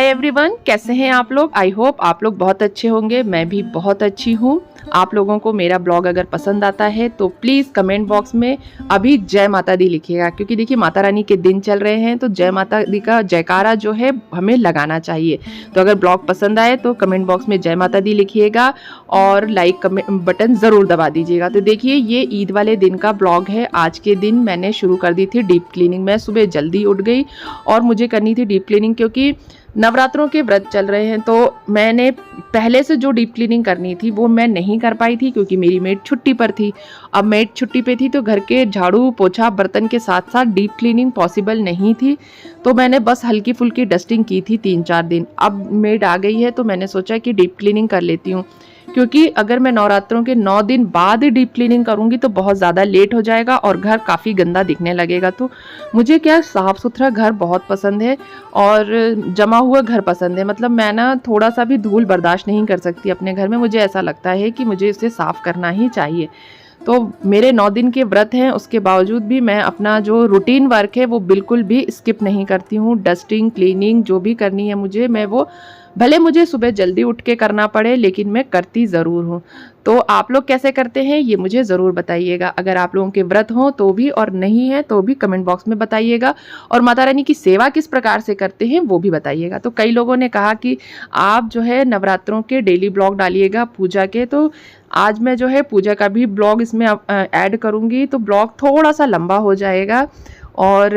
Hi everyone, कैसे हैं आप लोग। आई होप आप लोग बहुत अच्छे होंगे। मैं भी बहुत अच्छी हूँ। आप लोगों को मेरा ब्लॉग अगर पसंद आता है तो प्लीज़ कमेंट बॉक्स में अभी जय माता दी लिखिएगा, क्योंकि देखिए माता रानी के दिन चल रहे हैं तो जय माता दी का जयकारा जो है हमें लगाना चाहिए। तो अगर ब्लॉग पसंद आए तो कमेंट बॉक्स में जय माता दी लिखिएगा और लाइक बटन ज़रूर दबा दीजिएगा। तो देखिए ये ईद वाले दिन का ब्लॉग है। आज के दिन मैंने शुरू कर दी थी डीप क्लीनिंग। मैं सुबह जल्दी उठ गई और मुझे करनी थी डीप क्लीनिंग, क्योंकि नवरात्रों के व्रत चल रहे हैं। तो मैंने पहले से जो डीप क्लीनिंग करनी थी वो मैं नहीं कर पाई थी, क्योंकि मेरी मेड छुट्टी पर थी। अब मेड छुट्टी पे थी तो घर के झाड़ू पोछा बर्तन के साथ साथ डीप क्लीनिंग पॉसिबल नहीं थी। तो मैंने बस हल्की फुल्की डस्टिंग की थी 3-4 दिन। अब मेड आ गई है तो मैंने सोचा कि डीप क्लीनिंग कर लेती हूँ, क्योंकि अगर मैं नवरात्रों के 9 दिन बाद ही डीप क्लीनिंग करूंगी तो बहुत ज़्यादा लेट हो जाएगा और घर काफ़ी गंदा दिखने लगेगा। तो मुझे क्या साफ़ सुथरा घर बहुत पसंद है और जमा हुआ घर पसंद है। मतलब मैं ना थोड़ा सा भी धूल बर्दाश्त नहीं कर सकती अपने घर में। मुझे ऐसा लगता है कि मुझे इसे साफ़ करना ही चाहिए। तो मेरे 9 दिन के व्रत हैं, उसके बावजूद भी मैं अपना जो रूटीन वर्क है वो बिल्कुल भी स्किप नहीं करती हूँ। डस्टिंग क्लीनिंग जो भी करनी है मुझे, मैं वो भले मुझे सुबह जल्दी उठ के करना पड़े लेकिन मैं करती ज़रूर हूँ। तो आप लोग कैसे करते हैं ये मुझे ज़रूर बताइएगा। अगर आप लोगों के व्रत हों तो भी और नहीं है तो भी कमेंट बॉक्स में बताइएगा। और माता रानी की सेवा किस प्रकार से करते हैं वो भी बताइएगा। तो कई लोगों ने कहा कि आप जो है नवरात्रों के डेली ब्लॉग डालिएगा पूजा के, तो आज मैं जो है पूजा का भी ब्लॉग इसमें ऐड करूँगी। तो ब्लॉग थोड़ा सा लंबा हो जाएगा। और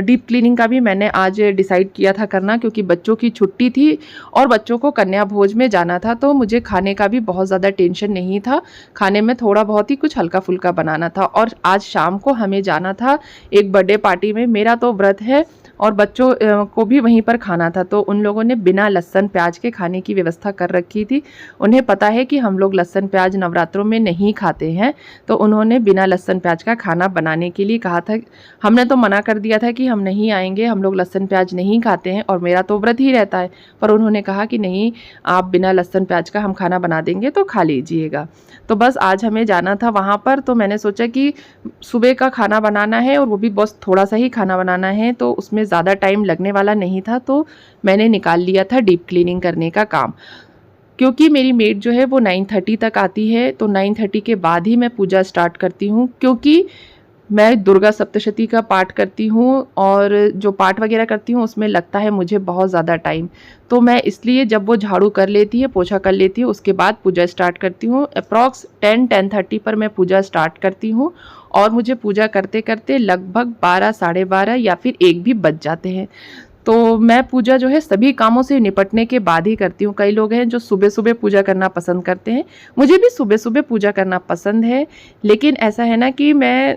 डीप क्लीनिंग का भी मैंने आज डिसाइड किया था करना, क्योंकि बच्चों की छुट्टी थी और बच्चों को कन्या भोज में जाना था। तो मुझे खाने का भी बहुत ज़्यादा टेंशन नहीं था। खाने में थोड़ा बहुत ही कुछ हल्का फुल्का बनाना था। और आज शाम को हमें जाना था एक बर्थडे पार्टी में। मेरा तो व्रत है और बच्चों को भी वहीं पर खाना था। तो उन लोगों ने बिना लहसुन प्याज के खाने की व्यवस्था कर रखी थी। उन्हें पता है कि हम लोग लहसुन प्याज नवरात्रों में नहीं खाते हैं, तो उन्होंने बिना लहसुन प्याज का खाना बनाने के लिए कहा था। हमने तो मना कर दिया था कि हम नहीं आएंगे, हम लोग लहसुन प्याज नहीं खाते हैं और मेरा तो व्रत ही रहता है। पर उन्होंने कहा कि नहीं, आप बिना लहसुन प्याज का हम खाना बना देंगे तो खा लीजिएगा। तो बस आज हमें जाना था वहाँ पर। तो मैंने सोचा कि सुबह का खाना बनाना है और वो भी बस थोड़ा सा ही खाना बनाना है, तो उसमें ज़्यादा टाइम लगने वाला नहीं था। तो मैंने निकाल लिया था डीप क्लीनिंग करने का काम, क्योंकि मेरी मेड जो है वो 9:30 तक आती है। तो 9:30 के बाद ही मैं पूजा स्टार्ट करती हूँ, क्योंकि मैं दुर्गा सप्तशती का पाठ करती हूँ और जो पाठ वगैरह करती हूँ उसमें लगता है मुझे बहुत ज़्यादा टाइम। तो मैं इसलिए जब वो झाड़ू कर लेती है, पोछा कर लेती है, उसके बाद पूजा स्टार्ट करती हूँ। अप्रॉक्स 10-10:30 पर मैं पूजा स्टार्ट करती हूँ और मुझे पूजा करते करते लगभग 12, 12:30 या फिर 1 भी बज जाते हैं। तो मैं पूजा जो है सभी कामों से निपटने के बाद ही करती हूँ। कई लोग हैं जो सुबह सुबह पूजा करना पसंद करते हैं। मुझे भी सुबह सुबह पूजा करना पसंद है, लेकिन ऐसा है ना कि मैं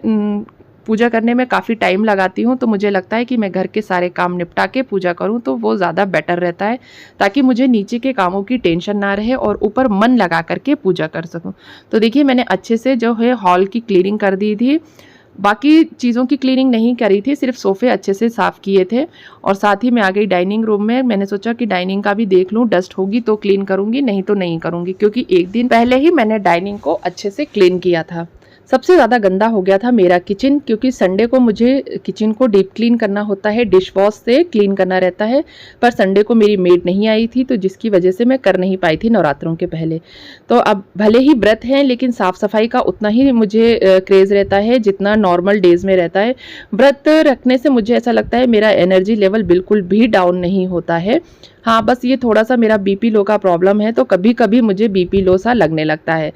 पूजा करने में काफ़ी टाइम लगाती हूँ। तो मुझे लगता है कि मैं घर के सारे काम निपटा के पूजा करूँ तो वो ज़्यादा बेटर रहता है, ताकि मुझे नीचे के कामों की टेंशन ना रहे और ऊपर मन लगा करके पूजा कर सकूँ। तो देखिए मैंने अच्छे से जो है हॉल की क्लीनिंग कर दी थी। बाकी चीज़ों की क्लीनिंग नहीं करी थी, सिर्फ सोफ़े अच्छे से साफ़ किए थे। और साथ ही मैं आ गई डाइनिंग रूम में। मैंने सोचा कि डाइनिंग का भी देख लूँ, डस्ट होगी तो क्लीन करूँगी, नहीं तो नहीं करूँगी, क्योंकि एक दिन पहले ही मैंने डाइनिंग को अच्छे से क्लीन किया था। सबसे ज़्यादा गंदा हो गया था मेरा किचन, क्योंकि संडे को मुझे किचन को डीप क्लीन करना होता है, डिश वॉश से क्लीन करना रहता है। पर संडे को मेरी मेड नहीं आई थी, तो जिसकी वजह से मैं कर नहीं पाई थी नवरात्रों के पहले। तो अब भले ही व्रत हैं लेकिन साफ़ सफाई का उतना ही मुझे क्रेज़ रहता है जितना नॉर्मल डेज़ में रहता है। व्रत रखने से मुझे ऐसा लगता है मेरा एनर्जी लेवल बिल्कुल भी डाउन नहीं होता है। हाँ, बस ये थोड़ा सा मेरा बीपी लो का प्रॉब्लम है, तो कभी कभी मुझे बीपी लो सा लगने लगता है।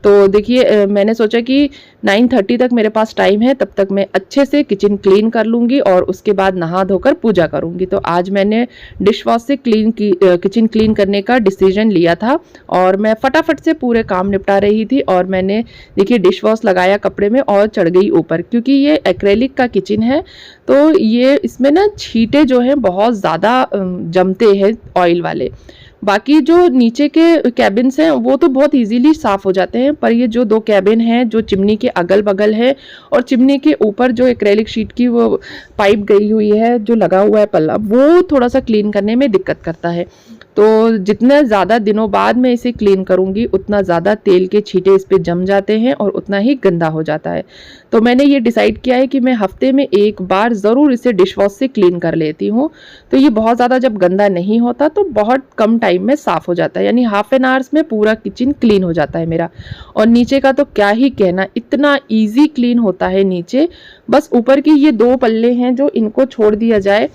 तो देखिए मैंने सोचा कि 9:30 तक मेरे पास टाइम है, तब तक मैं अच्छे से किचन क्लीन कर लूँगी और उसके बाद नहा धोकर पूजा करूँगी। तो आज मैंने डिश वॉश से किचन क्लीन करने का डिसीजन लिया था और मैं फटाफट से पूरे काम निपटा रही थी। और मैंने देखिए डिश वॉश लगाया कपड़े में और चढ़ गई ऊपर, क्योंकि ये एक्रेलिक का किचन है। तो ये इसमें ना छींटे जो हैं बहुत ज़्यादा जमते हैं ऑयल वाले। बाकी जो नीचे के कैबिन्स हैं वो तो बहुत इजीली साफ़ हो जाते हैं, पर ये जो 2 कैबिन हैं जो चिमनी के अगल बगल है और चिमनी के ऊपर जो एक्रेलिक शीट की वो पाइप गई हुई है, जो लगा हुआ है पल्ला, वो थोड़ा सा क्लीन करने में दिक्कत करता है। तो जितना ज़्यादा दिनों बाद मैं इसे क्लीन करूँगी उतना ज़्यादा तेल के छींटे इस पे जम जाते हैं और उतना ही गंदा हो जाता है। तो मैंने ये डिसाइड किया है कि मैं हफ्ते में एक बार ज़रूर इसे डिश वॉश से क्लीन कर लेती हूँ। तो ये बहुत ज़्यादा जब गंदा नहीं होता तो बहुत कम टाइम में साफ़ हो जाता है, यानी हाफ एन आवर्स में पूरा किचन क्लीन हो जाता है मेरा। और नीचे का तो क्या ही कहना, इतना ईजी क्लीन होता है नीचे। बस ऊपर की ये 2 पल्ले हैं जो इनको छोड़ दिया जाए,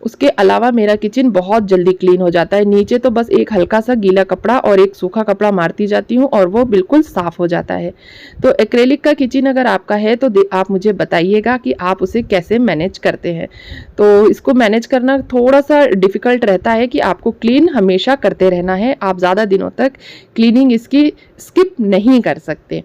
उसके अलावा मेरा किचन बहुत जल्दी क्लीन हो जाता है। नीचे तो बस एक हल्का सा गीला कपड़ा और एक सूखा कपड़ा मारती जाती हूँ और वो बिल्कुल साफ़ हो जाता है। तो एक्रेलिक का किचन अगर आपका है तो आप मुझे बताइएगा कि आप उसे कैसे मैनेज करते हैं। तो इसको मैनेज करना थोड़ा सा डिफ़िकल्ट रहता है कि आपको क्लीन हमेशा करते रहना है। आप ज़्यादा दिनों तक क्लीनिंग इसकी स्किप नहीं कर सकते।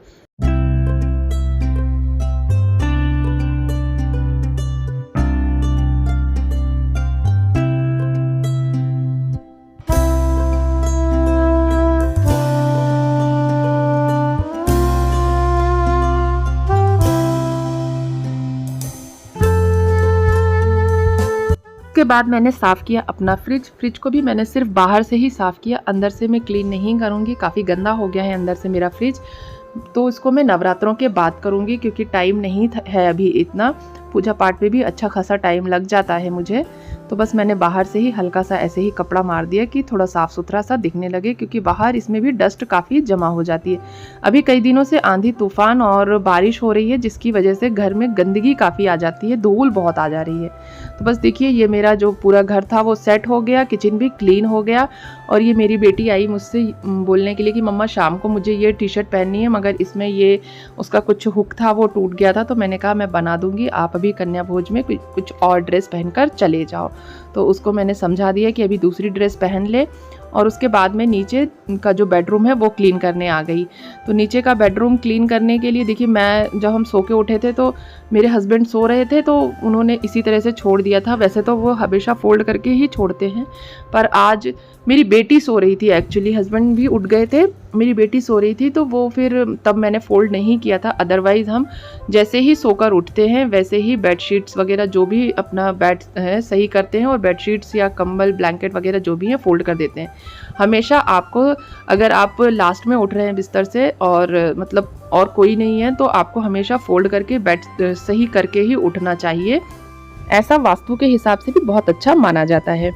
उसके बाद मैंने साफ़ किया अपना फ्रिज को भी मैंने सिर्फ बाहर से ही साफ़ किया, अंदर से मैं क्लीन नहीं करूँगी। काफ़ी गंदा हो गया है अंदर से मेरा फ्रिज, तो इसको मैं नवरात्रों के बाद करूँगी क्योंकि टाइम नहीं है अभी इतना। पूजा पाठ में भी अच्छा खासा टाइम लग जाता है मुझे। तो बस मैंने बाहर से ही हल्का सा ऐसे ही कपड़ा मार दिया कि थोड़ा साफ़ सुथरा सा दिखने लगे, क्योंकि बाहर इसमें भी डस्ट काफ़ी जमा हो जाती है। अभी कई दिनों से आंधी तूफान और बारिश हो रही है जिसकी वजह से घर में गंदगी काफ़ी आ जाती है, धूल बहुत आ जा रही है। तो बस देखिए ये मेरा जो पूरा घर था वो सेट हो गया, किचन भी क्लीन हो गया। और ये मेरी बेटी आई मुझसे बोलने के लिए कि मम्मा शाम को मुझे ये टी शर्ट पहननी है, मगर इसमें ये उसका कुछ हुक था वो टूट गया था। तो मैंने कहा मैं बना दूंगी, आप अभी कन्या भोज में कुछ और ड्रेस पहनकर चले जाओ। तो उसको मैंने समझा दिया कि अभी दूसरी ड्रेस पहन ले। और उसके बाद में नीचे का जो बेडरूम है वो क्लीन करने आ गई। तो नीचे का बेडरूम क्लीन करने के लिए देखिए, मैं जब हम सो के उठे थे तो मेरे हस्बैंड सो रहे थे, तो उन्होंने इसी तरह से छोड़ दिया था। वैसे तो वो हमेशा फोल्ड करके ही छोड़ते हैं, पर आज मेरी बेटी सो रही थी, एक्चुअली हस्बैंड भी उठ गए थे, मेरी बेटी सो रही थी, तो वो फिर तब मैंने फ़ोल्ड नहीं किया था। अदरवाइज़ हम जैसे ही सोकर उठते हैं वैसे ही बेडशीट्स वगैरह जो भी अपना बेड है सही करते हैं, और बेडशीट्स या कंबल ब्लैंकेट वगैरह जो भी हैं फ़ोल्ड कर देते हैं। हमेशा आपको, अगर आप लास्ट में उठ रहे हैं बिस्तर से और मतलब और कोई नहीं है, तो आपको हमेशा फ़ोल्ड करके बेड सही करके ही उठना चाहिए। ऐसा वास्तु के हिसाब से भी बहुत अच्छा माना जाता है।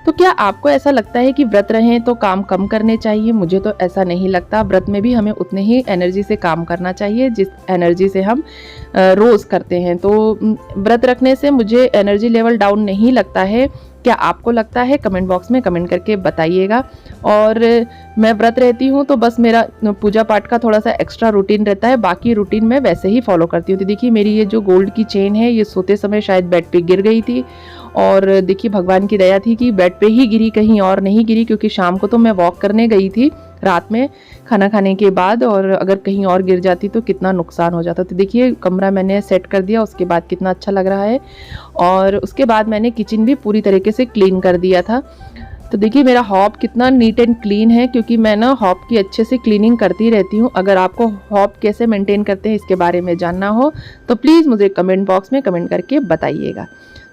तो क्या आपको ऐसा लगता है कि व्रत रहें तो काम कम करने चाहिए? मुझे तो ऐसा नहीं लगता। व्रत में भी हमें उतने ही एनर्जी से काम करना चाहिए जिस एनर्जी से हम रोज़ करते हैं। तो व्रत रखने से मुझे एनर्जी लेवल डाउन नहीं लगता है। क्या आपको लगता है? कमेंट बॉक्स में कमेंट करके बताइएगा। और मैं व्रत रहती हूँ तो बस मेरा पूजा पाठ का थोड़ा सा एक्स्ट्रा रूटीन रहता है, बाकी रूटीन मैं वैसे ही फॉलो करती हूँ। तो देखिए मेरी ये जो गोल्ड की चेन है ये सोते समय शायद बेड पे गिर गई थी, और देखिए भगवान की दया थी कि बेड पे ही गिरी, कहीं और नहीं गिरी, क्योंकि शाम को तो मैं वॉक करने गई थी रात में खाना खाने के बाद, और अगर कहीं और गिर जाती तो कितना नुकसान हो जाता। तो देखिए कमरा मैंने सेट कर दिया, उसके बाद कितना अच्छा लग रहा है। और उसके बाद मैंने किचन भी पूरी तरीके से क्लीन कर दिया था। तो देखिए मेरा हॉब कितना नीट एंड क्लीन है, क्योंकि मैं ना हॉब की अच्छे से क्लीनिंग करती रहती हूँ। अगर आपको हॉब कैसे मेंटेन करते हैं इसके बारे में जानना हो तो प्लीज़ मुझे कमेंट बॉक्स में कमेंट करके बताइएगा।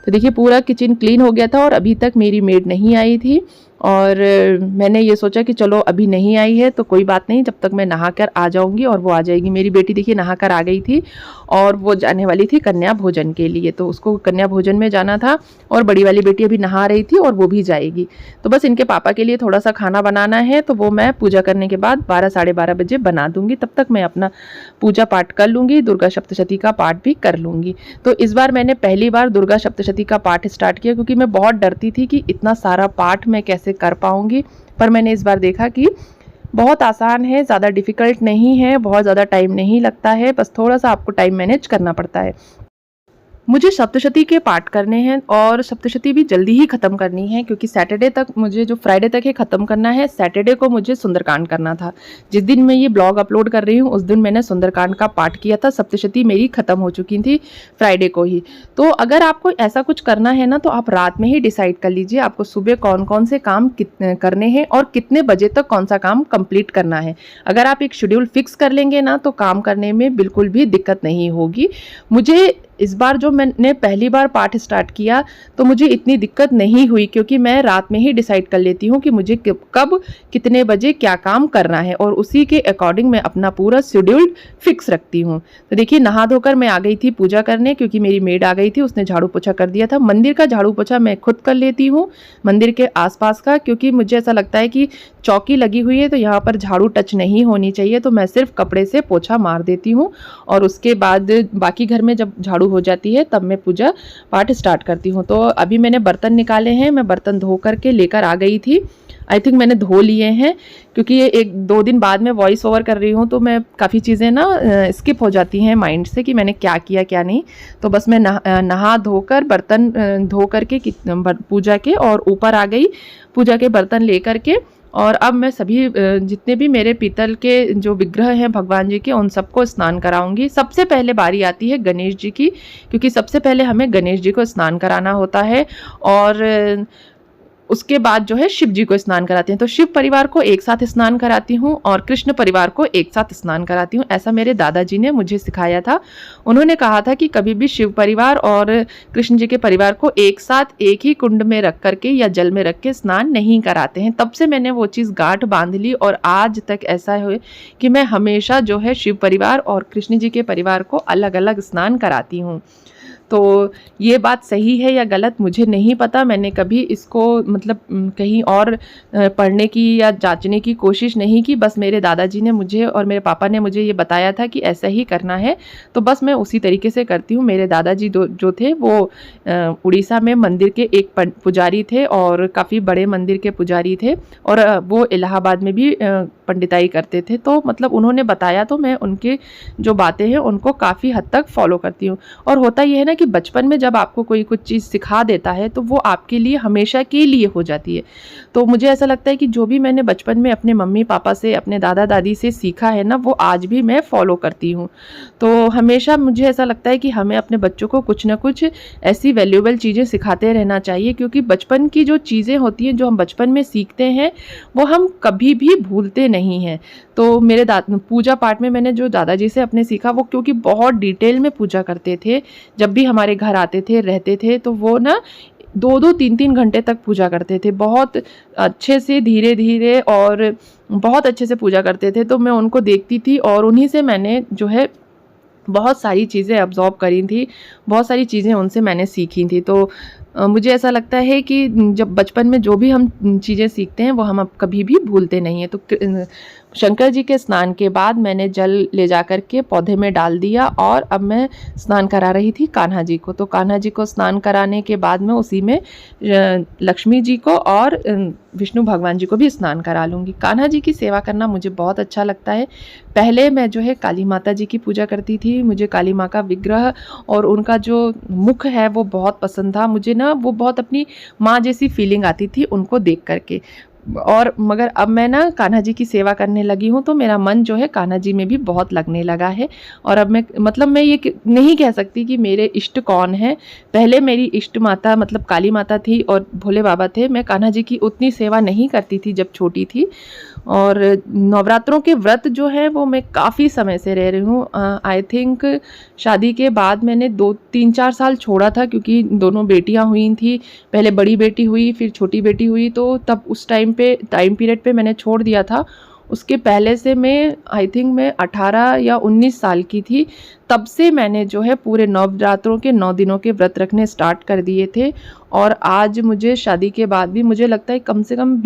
तो देखिए पूरा किचन क्लीन हो गया था, और अभी तक मेरी मेड नहीं आई थी, और मैंने ये सोचा कि चलो अभी नहीं आई है तो कोई बात नहीं, जब तक मैं नहाकर आ जाऊंगी और वो आ जाएगी। मेरी बेटी देखिए नहाकर आ गई थी, और वो जाने वाली थी कन्या भोजन के लिए, तो उसको कन्या भोजन में जाना था, और बड़ी वाली बेटी अभी नहा रही थी और वो भी जाएगी। तो बस इनके पापा के लिए थोड़ा सा खाना बनाना है, तो वो मैं पूजा करने के बाद 12 साढ़े 12 बजे बना दूंगी। तब तक मैं अपना पूजा पाठ कर लूँगी, दुर्गा सप्तशती का पाठ भी कर लूँगी। तो इस बार मैंने पहली बार दुर्गा सप्तशती का पाठ स्टार्ट किया, क्योंकि मैं बहुत डरती थी कि इतना सारा पाठ मैं कैसे कर पाऊंगी। पर मैंने इस बार देखा कि बहुत आसान है, ज़्यादा डिफ़िकल्ट नहीं है, बहुत ज़्यादा टाइम नहीं लगता है, बस थोड़ा सा आपको टाइम मैनेज करना पड़ता है। मुझे सप्तशती के पाठ करने हैं, और सप्तशती भी जल्दी ही ख़त्म करनी है, क्योंकि सैटरडे तक मुझे, जो फ्राइडे तक है ख़त्म करना है, सैटरडे को मुझे सुंदरकांड करना था। जिस दिन मैं ये ब्लॉग अपलोड कर रही हूँ उस दिन मैंने सुंदरकांड का पाठ किया था, सप्तशती मेरी ख़त्म हो चुकी थी फ्राइडे को ही। तो अगर आपको ऐसा कुछ करना है ना, तो आप रात में ही डिसाइड कर लीजिए आपको सुबह कौन कौन से काम करने हैं और कितने बजे तक कौन सा काम कंप्लीट करना है। अगर आप एक शेड्यूल फिक्स कर लेंगे ना, तो काम करने में बिल्कुल भी दिक्कत नहीं होगी। मुझे इस बार जो मैंने पहली बार पाठ स्टार्ट किया तो मुझे इतनी दिक्कत नहीं हुई, क्योंकि मैं रात में ही डिसाइड कर लेती हूँ कि मुझे कब कितने बजे क्या काम करना है, और उसी के अकॉर्डिंग मैं अपना पूरा शेड्यूल फिक्स रखती हूँ। तो देखिए, नहा धोकर मैं आ गई थी पूजा करने, क्योंकि मेरी मेड आ गई थी, उसने झाड़ू पोछा कर दिया था। मंदिर का झाड़ू पोछा मैं खुद कर लेती हूँ, मंदिर के आसपास का, क्योंकि मुझे ऐसा लगता है कि चौकी लगी हुई है तो यहाँ पर झाड़ू टच नहीं होनी चाहिए, तो मैं सिर्फ कपड़े से पोछा मार देती हूँ और उसके बाद बाकी घर में जब झाड़ू हो जाती है तब मैं पूजा पाठ स्टार्ट करती हूँ। तो अभी मैंने बर्तन निकाले हैं, मैं बर्तन धो करके लेकर आ गई थी। आई थिंक मैंने धो लिए हैं, क्योंकि ये 1-2 दिन बाद में वॉइस ओवर कर रही हूँ तो मैं काफ़ी चीज़ें ना स्किप हो जाती हैं माइंड से कि मैंने क्या किया क्या नहीं। तो बस मैं नहा धोकर बर्तन धो करके पूजा के और ऊपर आ गई पूजा के बर्तन ले करके। और अब मैं सभी जितने भी मेरे पीतल के जो विग्रह हैं भगवान जी के, उन सबको स्नान कराऊंगी। सबसे पहले बारी आती है गणेश जी की, क्योंकि सबसे पहले हमें गणेश जी को स्नान कराना होता है, और उसके बाद जो है शिव जी को स्नान कराते हैं। तो शिव परिवार को एक साथ स्नान कराती हूँ और कृष्ण परिवार को एक साथ स्नान कराती हूँ। ऐसा मेरे दादाजी ने मुझे सिखाया था। उन्होंने कहा था कि कभी भी शिव परिवार और कृष्ण जी के परिवार को एक साथ एक ही कुंड में रख करके या जल में रख के स्नान नहीं कराते हैं। तब से मैंने वो चीज़ गांठ बांध ली, और आज तक ऐसा है कि मैं हमेशा जो है शिव परिवार और कृष्ण जी के परिवार को अलग अलग स्नान कराती हूँ। तो ये बात सही है या गलत मुझे नहीं पता, मैंने कभी इसको मतलब कहीं और पढ़ने की या जांचने की कोशिश नहीं की। बस मेरे दादाजी ने मुझे और मेरे पापा ने मुझे ये बताया था कि ऐसा ही करना है, तो बस मैं उसी तरीके से करती हूँ। मेरे दादाजी जो थे वो उड़ीसा में मंदिर के एक पुजारी थे और काफ़ी बड़े मंदिर के पुजारी थे, और वो इलाहाबाद में भी पंडिताई करते थे। तो मतलब उन्होंने बताया तो मैं उनके जो बातें हैं उनको काफ़ी हद तक फॉलो करती हूँ। और होता यह है ना कि बचपन में जब आपको कोई कुछ चीज़ सिखा देता है तो वो आपके लिए हमेशा के लिए हो जाती है। तो मुझे ऐसा लगता है कि जो भी मैंने बचपन में अपने मम्मी पापा से, अपने दादा दादी से सीखा है ना, वो आज भी मैं फॉलो करती हूँ। तो हमेशा मुझे ऐसा लगता है कि हमें अपने बच्चों को कुछ ना कुछ ऐसी वैल्यूएबल चीज़ें सिखाते रहना चाहिए, क्योंकि बचपन की जो चीज़ें होती हैं जो हम बचपन में सीखते हैं वो हम कभी भी भूलते नहीं हैं। तो मेरे पूजा पाठ में मैंने जो दादाजी से अपने सीखा, वो क्योंकि बहुत डिटेल में पूजा करते थे, जब भी हमारे घर आते थे रहते थे तो वो ना 2-2 3-3 घंटे तक पूजा करते थे, बहुत अच्छे से धीरे धीरे और बहुत अच्छे से पूजा करते थे। तो मैं उनको देखती थी और उन्हीं से मैंने जो है बहुत सारी चीज़ें अब्जॉर्ब करी थी, बहुत सारी चीज़ें उनसे मैंने सीखी थी। तो मुझे ऐसा लगता है कि जब बचपन में जो भी हम चीज़ें सीखते हैं वो हम अब कभी भी भूलते नहीं हैं। तो शंकर जी के स्नान के बाद मैंने जल ले जा कर के पौधे में डाल दिया, और अब मैं स्नान करा रही थी कान्हा जी को। तो कान्हा जी को स्नान कराने के बाद मैं उसी में लक्ष्मी जी को और विष्णु भगवान जी को भी स्नान करा लूँगी। कान्हा जी की सेवा करना मुझे बहुत अच्छा लगता है। पहले मैं जो है काली माता जी की पूजा करती थी, मुझे काली माँ का विग्रह और उनका जो मुख है वो बहुत पसंद था। मुझे ना वो बहुत अपनी माँ जैसी फीलिंग आती थी उनको देख करके। और मगर अब मैं ना कान्हा जी की सेवा करने लगी हूँ तो मेरा मन जो है कान्हा जी में भी बहुत लगने लगा है। और अब मैं मतलब मैं ये नहीं कह सकती कि मेरे इष्ट कौन है। पहले मेरी इष्ट माता मतलब काली माता थी और भोले बाबा थे। मैं कान्हा जी की उतनी सेवा नहीं करती थी जब छोटी थी। और नवरात्रों के व्रत जो है वो मैं काफ़ी समय से रह रही हूँ। आई थिंक शादी के बाद मैंने 2-3-4 साल छोड़ा था, क्योंकि दोनों बेटियां हुई थी। पहले बड़ी बेटी हुई, फिर छोटी बेटी हुई, तो तब उस टाइम पीरियड पे मैंने छोड़ दिया था। उसके पहले से मैं आई थिंक मैं 18 या 19 साल की थी, तब से मैंने जो है पूरे नवरात्रों के 9 दिनों के व्रत रखने स्टार्ट कर दिए थे। और आज मुझे शादी के बाद भी मुझे लगता है कम से कम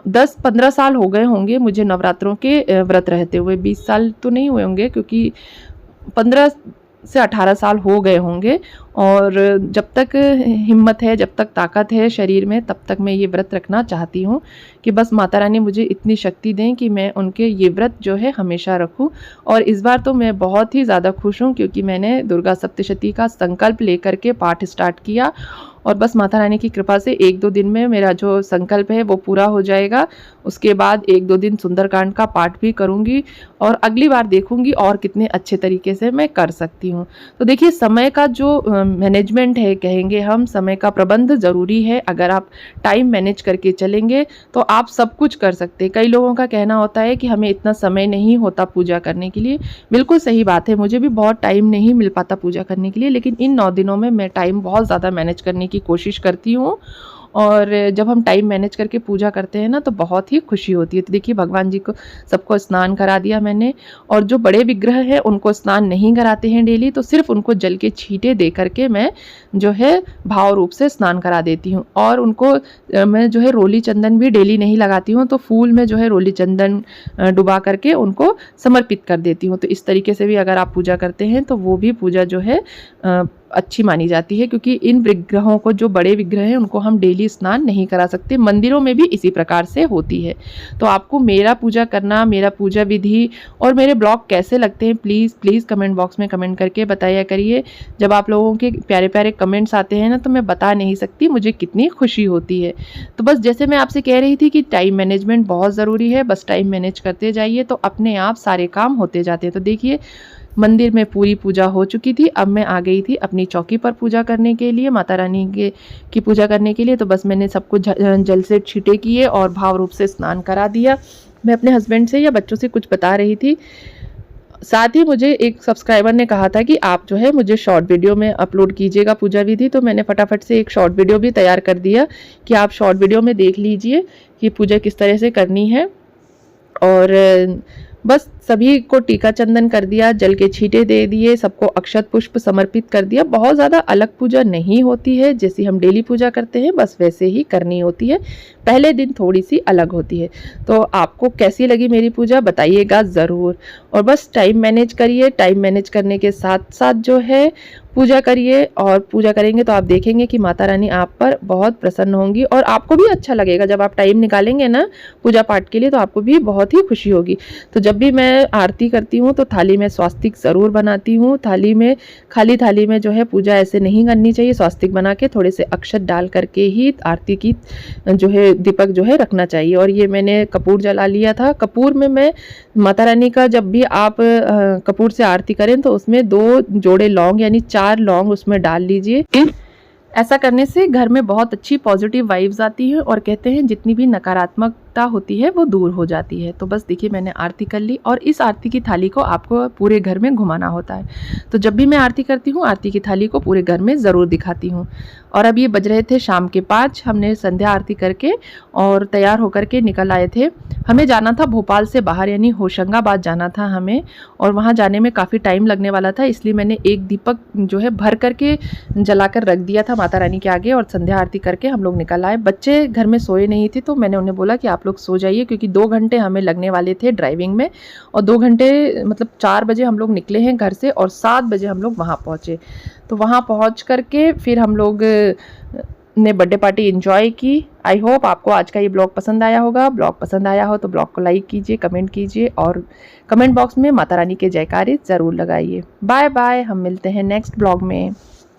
10-15 साल हो गए होंगे मुझे नवरात्रों के व्रत रहते हुए। 20 साल तो नहीं हुए होंगे, क्योंकि 15 से 18 साल हो गए होंगे। और जब तक हिम्मत है, जब तक ताकत है शरीर में, तब तक मैं ये व्रत रखना चाहती हूँ कि बस माता रानी मुझे इतनी शक्ति दें कि मैं उनके ये व्रत जो है हमेशा रखूँ। और इस बार तो मैं बहुत ही ज़्यादा खुश हूँ, क्योंकि मैंने दुर्गा सप्तशती का संकल्प लेकर के पाठ स्टार्ट किया और बस माता रानी की कृपा से 1-2 दिन में मेरा जो संकल्प है वो पूरा हो जाएगा। उसके बाद 1-2 दिन सुंदरकांड का पाठ भी करूँगी और अगली बार देखूँगी और कितने अच्छे तरीके से मैं कर सकती हूँ। तो देखिए, समय का जो मैनेजमेंट है, कहेंगे हम, समय का प्रबंध ज़रूरी है। अगर आप टाइम मैनेज करके चलेंगे तो आप सब कुछ कर सकते हैं। कई लोगों का कहना होता है कि हमें इतना समय नहीं होता पूजा करने के लिए। बिल्कुल सही बात है, मुझे भी बहुत टाइम नहीं मिल पाता पूजा करने के लिए, लेकिन इन 9 दिनों में मैं टाइम बहुत ज़्यादा मैनेज करने की कोशिश करती हूँ। और जब हम टाइम मैनेज करके पूजा करते हैं ना, तो बहुत ही खुशी होती है। तो देखिए, भगवान जी को सबको स्नान करा दिया मैंने, और जो बड़े विग्रह हैं उनको स्नान नहीं कराते हैं डेली, तो सिर्फ उनको जल के छींटे दे करके मैं जो है भाव रूप से स्नान करा देती हूँ। और उनको मैं जो है रोली चंदन भी डेली नहीं लगाती हूँ, तो फूल में जो है रोली चंदन डुबा करके उनको समर्पित कर देती हूँ। तो इस तरीके से भी अगर आप पूजा करते हैं तो वो भी पूजा जो है अच्छी मानी जाती है, क्योंकि इन विग्रहों को, जो बड़े विग्रह हैं, उनको हम डेली स्नान नहीं करा सकते। मंदिरों में भी इसी प्रकार से होती है। तो आपको मेरा पूजा करना, मेरा पूजा विधि और मेरे ब्लॉग कैसे लगते हैं, प्लीज़ प्लीज़ कमेंट बॉक्स में कमेंट करके बताया करिए। जब आप लोगों के प्यारे प्यारे कमेंट्स आते हैं ना, तो मैं बता नहीं सकती मुझे कितनी खुशी होती है। तो बस जैसे मैं आपसे कह रही थी कि टाइम मैनेजमेंट बहुत ज़रूरी है, बस टाइम मैनेज करते जाइए तो अपने आप सारे काम होते जाते हैं। तो देखिए, मंदिर में पूरी पूजा हो चुकी थी। अब मैं आ गई थी अपनी चौकी पर पूजा करने के लिए, माता रानी की पूजा करने के लिए। तो बस मैंने सब कुछ जल से छींटे किए और भाव रूप से स्नान करा दिया। मैं अपने हस्बैंड से या बच्चों से कुछ बता रही थी। साथ ही मुझे एक सब्सक्राइबर ने कहा था कि आप जो है मुझे शॉर्ट वीडियो में अपलोड कीजिएगा पूजा विधि। तो मैंने फटाफट से एक शॉर्ट वीडियो भी तैयार कर दिया कि आप शॉर्ट वीडियो में देख लीजिए कि पूजा किस तरह से करनी है। और बस सभी को टीका चंदन कर दिया, जल के छींटे दे दिए, सबको अक्षत पुष्प समर्पित कर दिया। बहुत ज़्यादा अलग पूजा नहीं होती है, जैसी हम डेली पूजा करते हैं बस वैसे ही करनी होती है। पहले दिन थोड़ी सी अलग होती है। तो आपको कैसी लगी मेरी पूजा बताइएगा ज़रूर। और बस टाइम मैनेज करिए, टाइम मैनेज करने के साथ साथ जो है पूजा करिए। और पूजा करेंगे तो आप देखेंगे कि माता रानी आप पर बहुत प्रसन्न होंगी और आपको भी अच्छा लगेगा। जब आप टाइम निकालेंगे ना पूजा पाठ के लिए, तो आपको भी बहुत ही खुशी होगी। तो जब भी मैं आरती करती हूँ तो थाली में स्वास्तिक ज़रूर बनाती हूँ। थाली में, खाली थाली में जो है पूजा ऐसे नहीं करनी चाहिए। स्वास्तिक बना के थोड़े से अक्षत डाल करके ही आरती की जो है दीपक जो है रखना चाहिए। और ये मैंने कपूर जला लिया था। कपूर में मैं माता रानी का, जब भी आप कपूर से आरती करें तो उसमें 2 जोड़े लौंग यानी 4 लौंग उसमें डाल लीजिए। ऐसा करने से घर में बहुत अच्छी पॉजिटिव वाइब्स आती है और कहते हैं जितनी भी नकारात्मकता होती है वो दूर हो जाती है। तो बस देखिए, मैंने आरती कर ली और इस आरती की थाली को आपको पूरे घर में घुमाना होता है। तो जब भी मैं आरती करती हूँ, आरती की थाली को पूरे घर में ज़रूर दिखाती हूँ। और अब ये बज रहे थे शाम के 5। हमने संध्या आरती करके और तैयार होकर के निकल आए थे। हमें जाना था भोपाल से बाहर, यानी होशंगाबाद जाना था हमें, और वहाँ जाने में काफ़ी टाइम लगने वाला था। इसलिए मैंने एक दीपक जो है भर करके जलाकर रख दिया था माता रानी के आगे, और संध्या आरती करके हम लोग निकल आए। बच्चे घर में सोए नहीं थे, तो मैंने उन्हें बोला कि आप लोग सो जाइए, क्योंकि 2 घंटे हमें लगने वाले थे ड्राइविंग में। और 2 घंटे मतलब 4 बजे हम लोग निकले हैं घर से और 7 बजे हम लोग वहाँ पहुँचे। तो वहाँ पहुँच करके फिर हम लोग ने बर्थडे पार्टी एंजॉय की। आई होप आपको आज का ये ब्लॉग पसंद आया होगा। ब्लॉग पसंद आया हो तो ब्लॉग को लाइक कीजिए, कमेंट कीजिए और कमेंट बॉक्स में माता रानी के जयकारे ज़रूर लगाइए। बाय बाय, हम मिलते हैं नेक्स्ट ब्लॉग में।